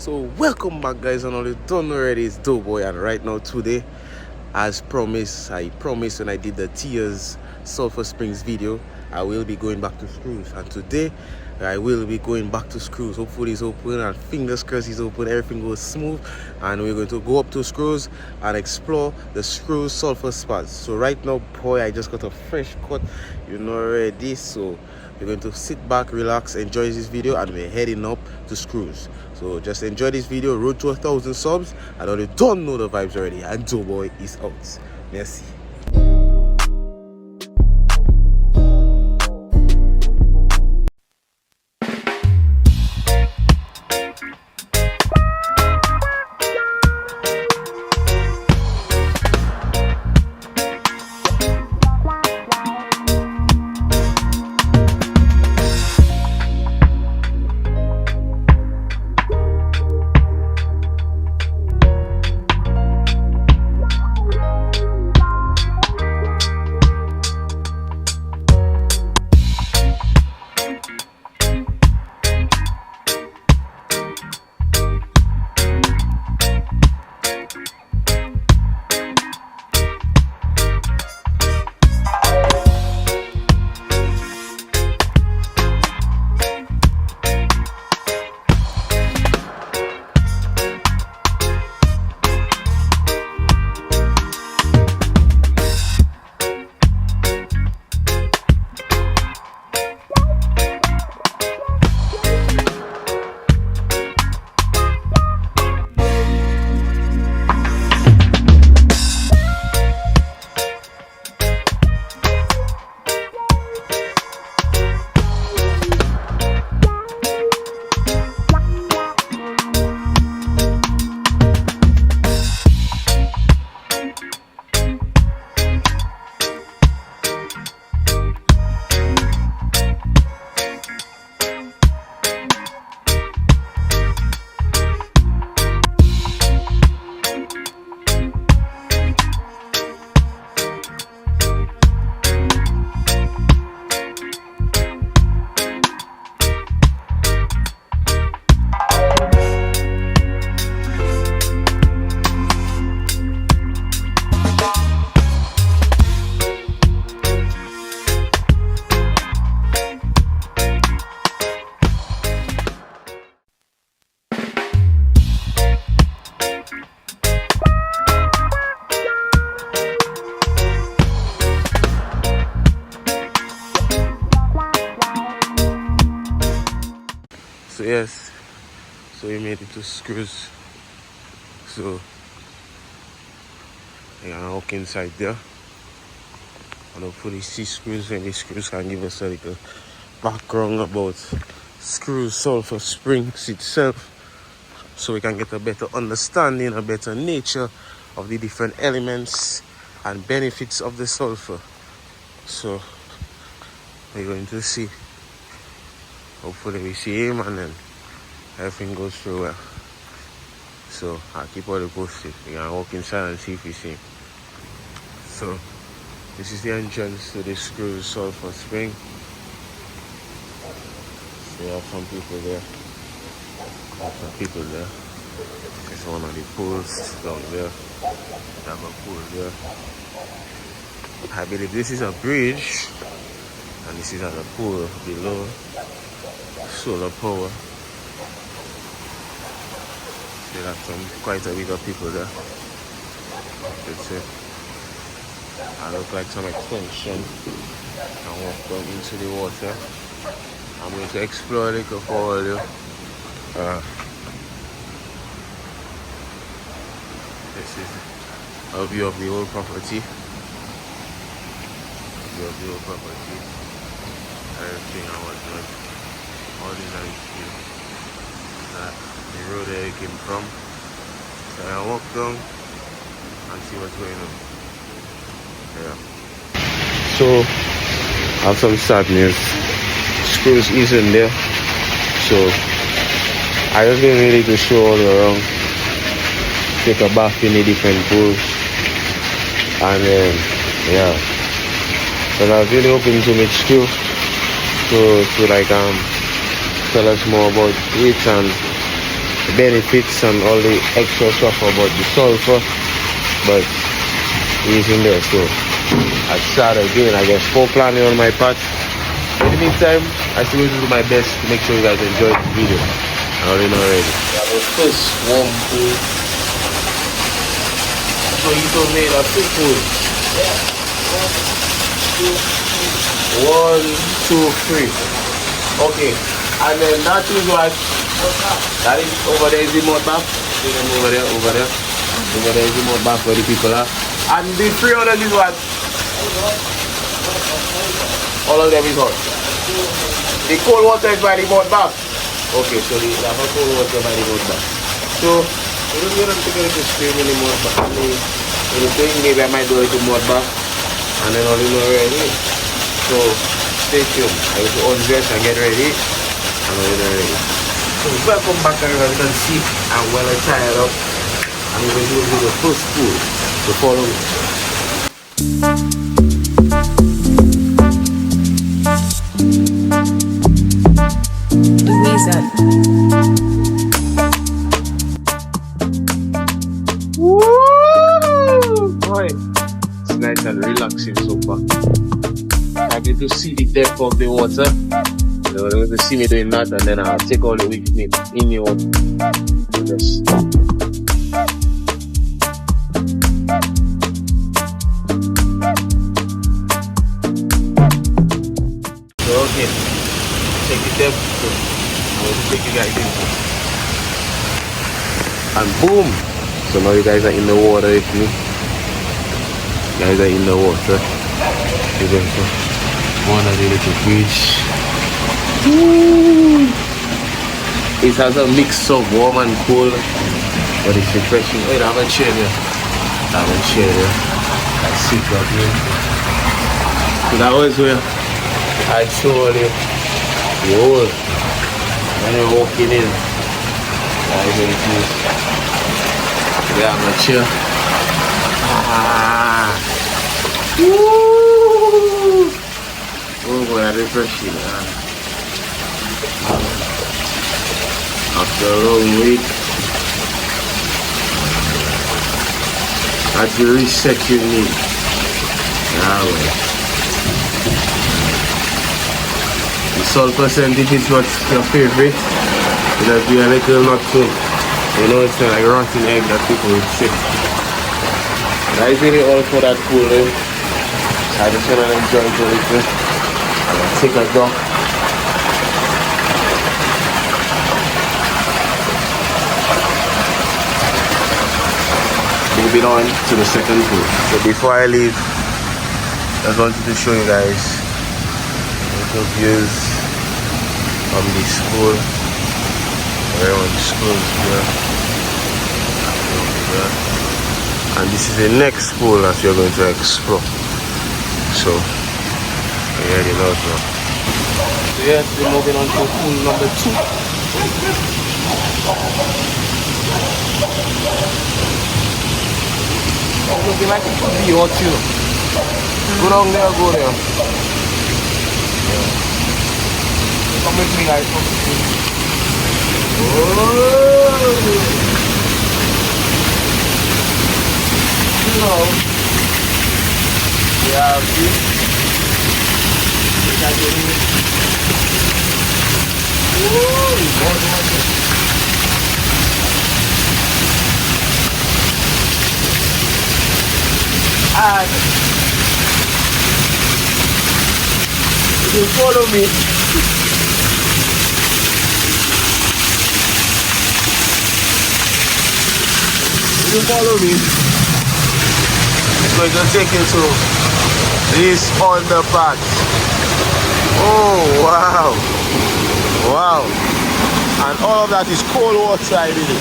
So welcome back, guys, and all you don't know already is Doughboy, and right now today, as promised, I promised when I did the Tears Sulphur Springs video, I will be going back to Screws, and today I will be going back to Screws. Hopefully it's open, and fingers crossed it's open, everything goes smooth, and we're going to go up to Screws and explore the Screws Sulphur spots. So right now, boy, I just got a fresh cut, you know already, so we're going to sit back, relax, enjoy this video, and we're heading up to Screws. So just enjoy this video, road to 1,000 subs, and all you don't know the vibes already, and Doughboy is out. Merci. So yes, so we made it to Screws. So I'm gonna walk inside there and hopefully see Screws, and the Screws can give us a little background about Screws Sulphur Springs itself, so we can get a better understanding, a better nature of the different elements and benefits of the sulphur. So we're going to see. Hopefully we see him and then everything goes through well. So I'll keep all the posted. We're gonna walk inside and see if we see him. So this is the entrance to the Screws Sulphur Spring. So we have some people there. This is one of the pools down there. We have a pool there. I believe this is a bridge, and this is at a pool below. Solar power. See that quite a bit of people there. That's it. I look like some extension and walk down into the water. I'm going to explore a little for you. This is a view of the old property. Everything I was doing. All the nice view. The road there it came from. So I walk down and see what's going on. Yeah. So I have some sad news. Screws isn't there. So I just been ready to show all around. Take a bath in the different pools. And then yeah. But I was really hoping to meet Stu to like tell us more about it and benefits and all the extra stuff about the sulfur, but he's in there. So I start again. I guess full planning on my part. In the meantime, I still going to do my best to make sure you guys enjoy the video. I already know already. That was first warm pool. So you told me that two pool. Yeah. 1, 2, 3. Okay. And then that is what. That is over there is the mud bath. See them over there, over there. Over there is the mud bath where the people are. And the 3 others is what? All of them is hot. The cold water is by the mud bath. Okay, so they have a cold water by the mud bath. So we don't get them to get to stream in the mud bath. Anything, maybe I might go into mud bath and then all you know already. So stay tuned. I will go undress and get ready. And all you know already. So welcome back, everyone. You can see I'm well tired up. I'm going to do the first pool. So follow me. Woo! Boy, it's nice and relaxing so far. I get to see the depth of the water. They're going to see me doing that, and then I'll take all the way with me in the water. Yes. Okay, take the depth, so I will take you guys in. And boom! So now you guys are in the water with me. You guys are in the water. You guys are one of the little bridge. Woo! It has a mix of warm and cold, but it's refreshing. Wait, I haven't shared it. I haven't shared it. I sit right here. So that was where I showed you the hole when you're walking in. I will do. We have a chair. Ah. Woo! Oh boy, that's refreshing. After a long week, that's the reset you need. Yeah, well. The sulfur scent, if it's not your favorite, it has been a little not so. You know, it's like rotten egg that people would say. That is really all for that pool, eh? I just want to enjoy it a little. I'm going to take a drop. Moving on to the second pool. So before I leave, I just wanted to show you guys little views from the school. Around the school here. And this is the next pool that you're going to explore. So you already know it now. So yes, we're moving on to pool number 2. It's looking like it could be hot, you know. Go down there, go there. Yeah. Come with me, guys. Come with me. Oh! You know, we have this. And if you follow me, it's going to take you to this underpass. Oh wow, wow! And all of that is cold water, ideally.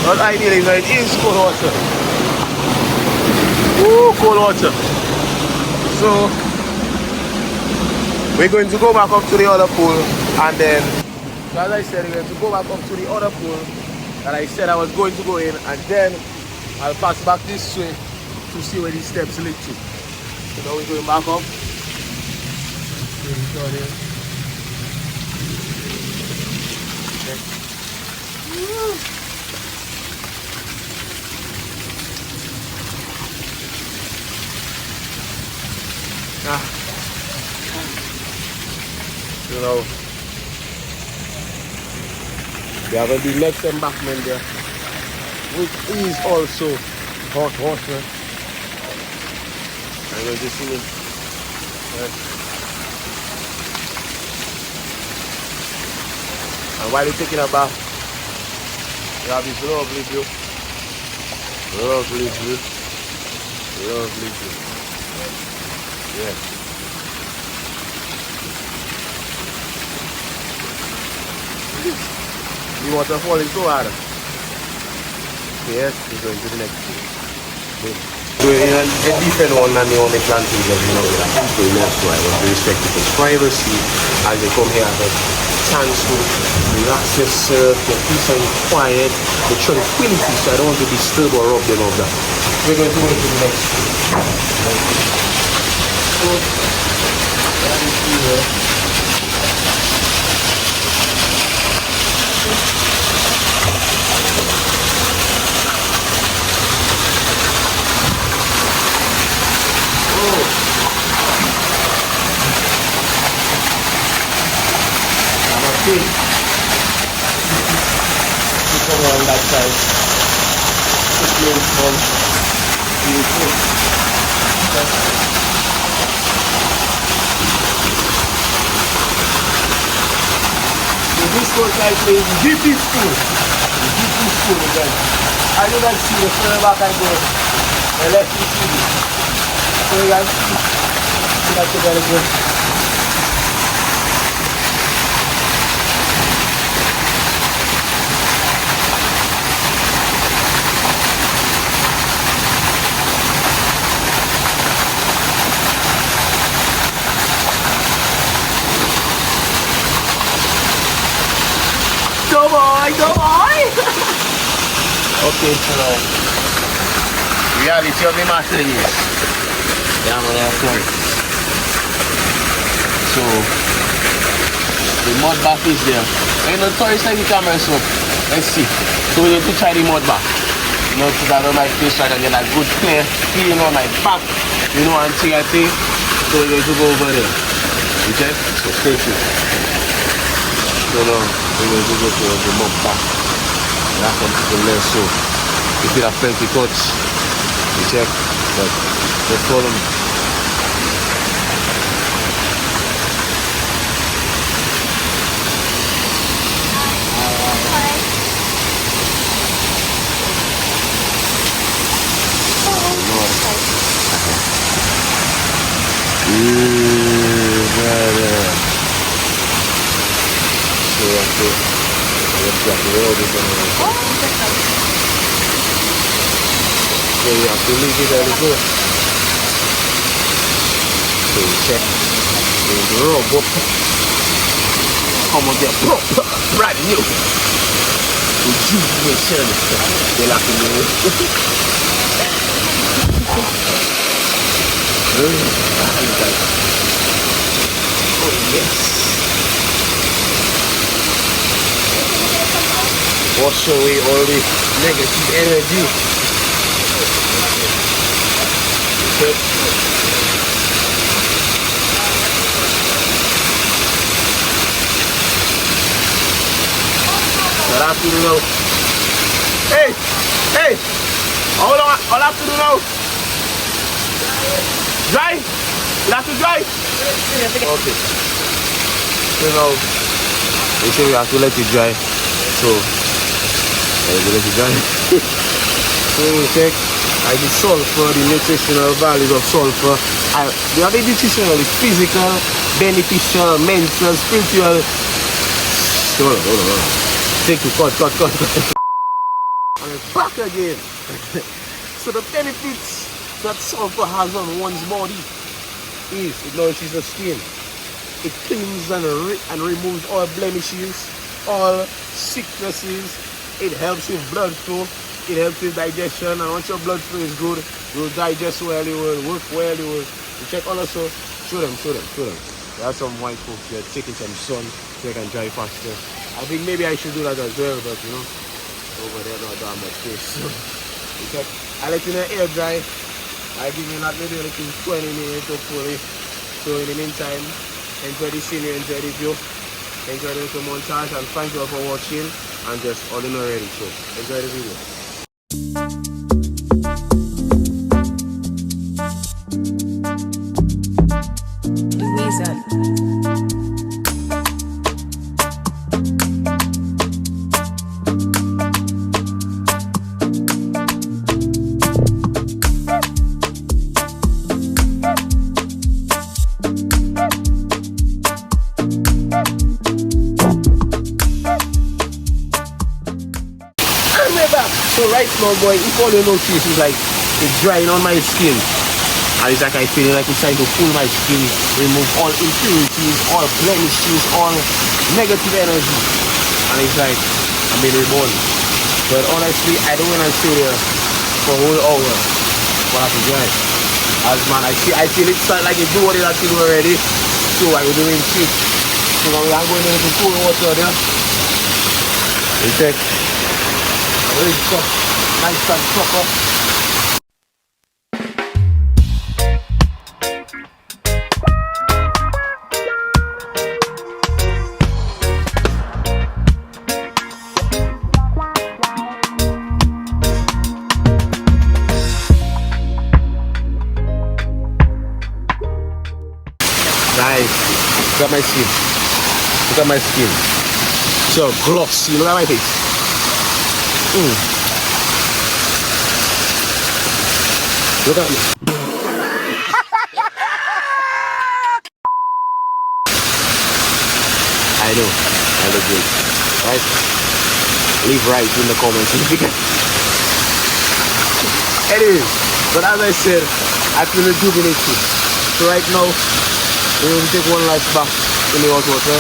Not ideally, but it is cold water. Ooh, cold water. So we're going to go back up to the other pool, and then, as I said, we're going to go back up to the other pool that I said I was going to go in, and then I'll pass back this way to see where these steps lead to. So now we're going back up. You know, we have the next embankment there, which is also hot water. I'm going to see it. And while you're taking a bath, you have this lovely view. Lovely view. Lovely view. Yeah. The waterfall is so hard. Yes, we're going to the next one. Boom. So a different one than the only planting that with a people in so I want to respect people's privacy as they come here and chance to relax yourself, your peace and quiet, the tranquility, so I don't want to disturb or rob them of that. We're going to go to the next one. Okay. Come on that side. This was like a hippie school. Hippie school again. I do not see the further back I go. I left it to you. So you guys see that together good. Go boy! Okay, so reality of the matter is, yeah, man, I'm sorry. So the mud bath is there. Ain't no tourist like the camera, so let's see. So we need to try the mud bath. You know, put that on my face so I can get a good clear feeling on my back. You know, and see I think. So we're going to go over there. Okay? So stay tuned. So now we're going to go to the mud bath. There are some people there, so if you have plenty cuts, you check, but just follow me. So you have to leave it there to go. So you check. You rub up. Come on, get proper, brand new. Rejuvenation. They'll have to do it. Oh yes. Wash away all the negative energy. Okay. What I have to do now? Hey! Hold on, all I have to do now? Dry? You have to dry? Okay. So now, they say we have to let it dry. So, let it dry. So we check the sulfur, the nutritional values of sulfur. The other nutritional is physical, beneficial, mental, spiritual. Hold on. Take it, cut. And it's back again. So the benefits that sulfur has on one's body is it nourishes the skin. It cleans and removes all blemishes, all sicknesses. It helps with blood flow. It helps with digestion, and once your blood flow is good, you'll digest well, you will work well, you will. You check also, show them. There are some white folks here taking some sun so they can dry faster. I think maybe I should do that as well, but you know, over there, not that much fish. So, because I let you know air dry. I give you that video like in 20 minutes hopefully. So in the meantime, enjoy the scenery, enjoy the view, enjoy the little montage, and thank you all for watching and just ordinary ready. So enjoy the video. So right now, boy, if all you notice is like it's drying on my skin, and it's like I feel like it's trying to pull my skin, remove all impurities, all blemishes, all negative energy, and it's like I'm being reborn. But honestly, I don't want to stay there for a whole hour for that to dry. As man, I feel it start like it do what it has to do already, so I will do it quick. So I'm going into cool water there. You check. Really tough, nice and proper. Nice. Look at my skin. Look at my skin. So glossy. Look at my face. Look at me. I know. I look good. Right? Leave right in the comments if you can. Anyway, but as I said, I feel rejuvenated. So right now, we're going to take one life bath in the hot water.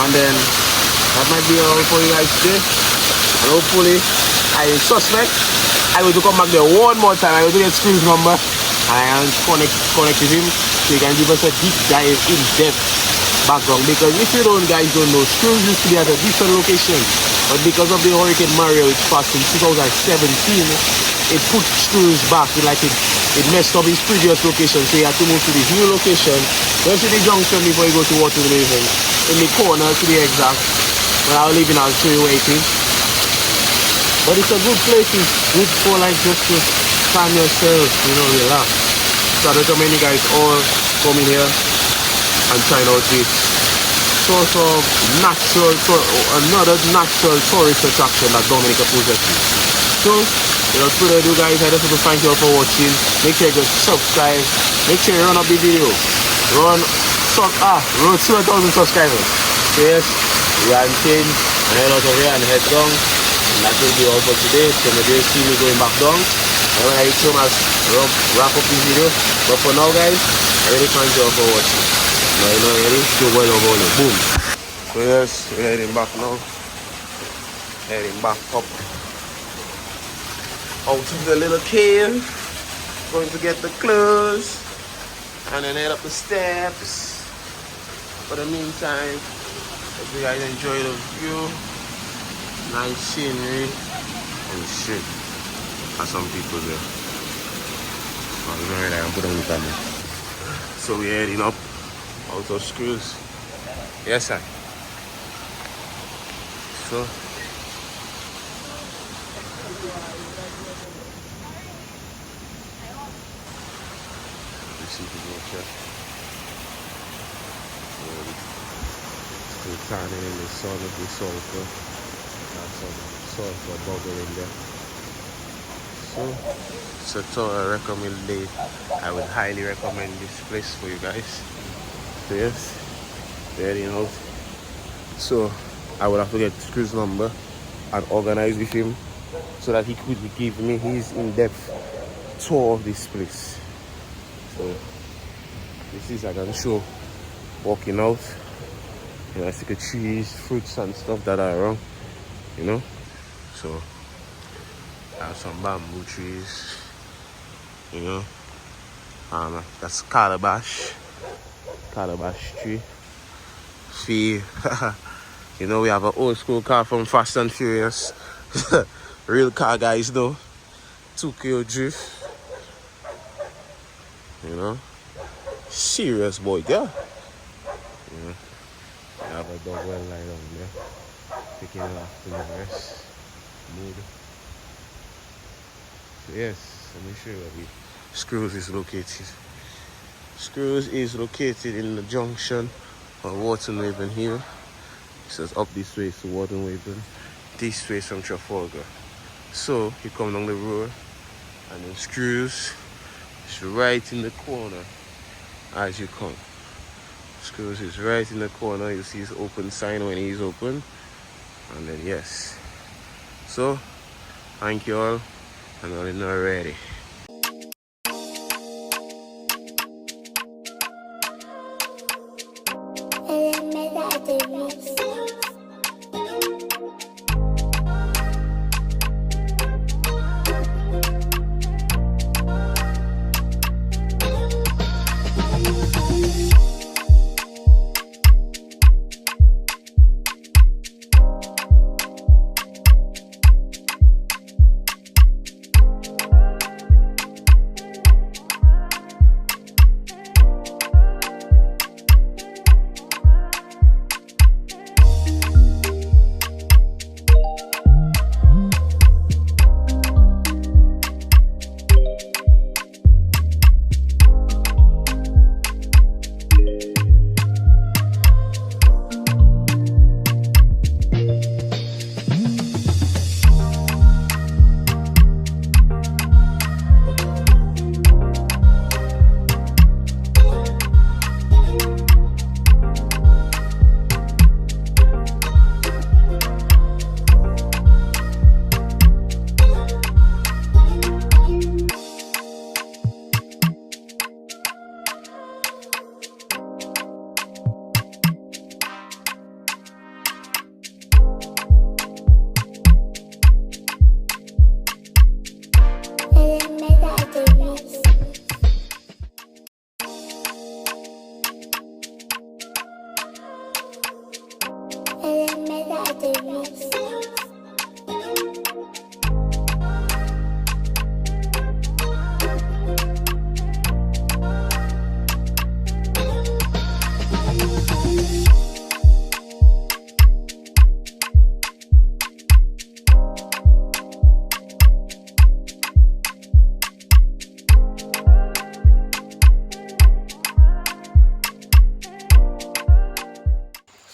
And then, that might be all for you guys today. And hopefully, I suspect I will come back there one more time. I will get Screw's number and I will connect with him so he can give us a deep dive in depth background. Because if you guys don't know, Screw's used to be at a different location, but because of the Hurricane Mario which passed in 2017, it put Screw's back. It messed up his previous location, so he had to move to this new location. Where's the junction before you go to Water Living? In the corner to be exact. When I was leaving, I'll show you where it is. But it's a good place. It's good for like just to calm yourself, relax. So I recommend you guys all come in here and try out this sort of another natural tourist attraction that Dominica possesses. So without further ado, guys, I just want to thank you all for watching. Make sure you subscribe. Make sure you run up the video. Road 2,000 subscribers. So yes, we are in change and head out of here and head down. And that will be all for today. So maybe you'll see me going back down. And when I reach home, I'll wrap up this video. But for now, guys, I really thank you all for watching. Now you know already, still going over all boom. So yes, we're heading back now. Heading back up out to the little cave. Going to get the clothes. And then head up the steps. For the meantime, hope you guys enjoy the view. Nice scenery and shit. As some people there. Oh, you know where I am, put on the camera. So we're heading up out of Screws. Yes, sir. So you see the water. Still tanning in the sun of the sulphur. Some sulphur bubbling there. So I would highly recommend this place for you guys. So yes, very out. So I would have to get Screw's number and organize with him so that he could give me his in-depth tour of this place. So this is I can show walking out. I see the trees, fruits and stuff that are around. So I have some bamboo trees, that's calabash tree. See, we have an old school car from Fast and Furious, Real car guys though. 2K drift. You know. Serious boy, yeah. Yeah. I have a dog well lying on there. Taking it off to the rest. Mood. So yes, let me show you where the Screws is located. Screws is located in the junction of Wharton Waven here. It says up this way to Wharton Waven. This way from Trafalgar. So you come down the road and then Screws is right in the corner as you come. Screws is right in the corner. You see his open sign when he's open. And then yes. So thank you all, and all in already.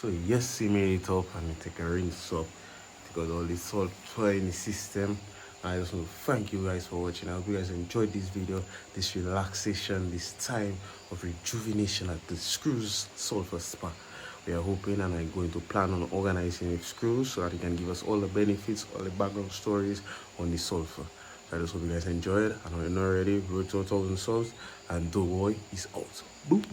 So yes, we made it up and we take a rinse up. Take out all the sulphur in the system. I just want to thank you guys for watching. I hope you guys enjoyed this video, this relaxation, this time of rejuvenation at the Screws Sulphur Spa. We are hoping and are going to plan on organizing with Screws so that he can give us all the benefits, all the background stories on the sulphur. So I just hope you guys enjoyed. And I'm already, Road to 1,000 subs, and Doughboy is out. Boom!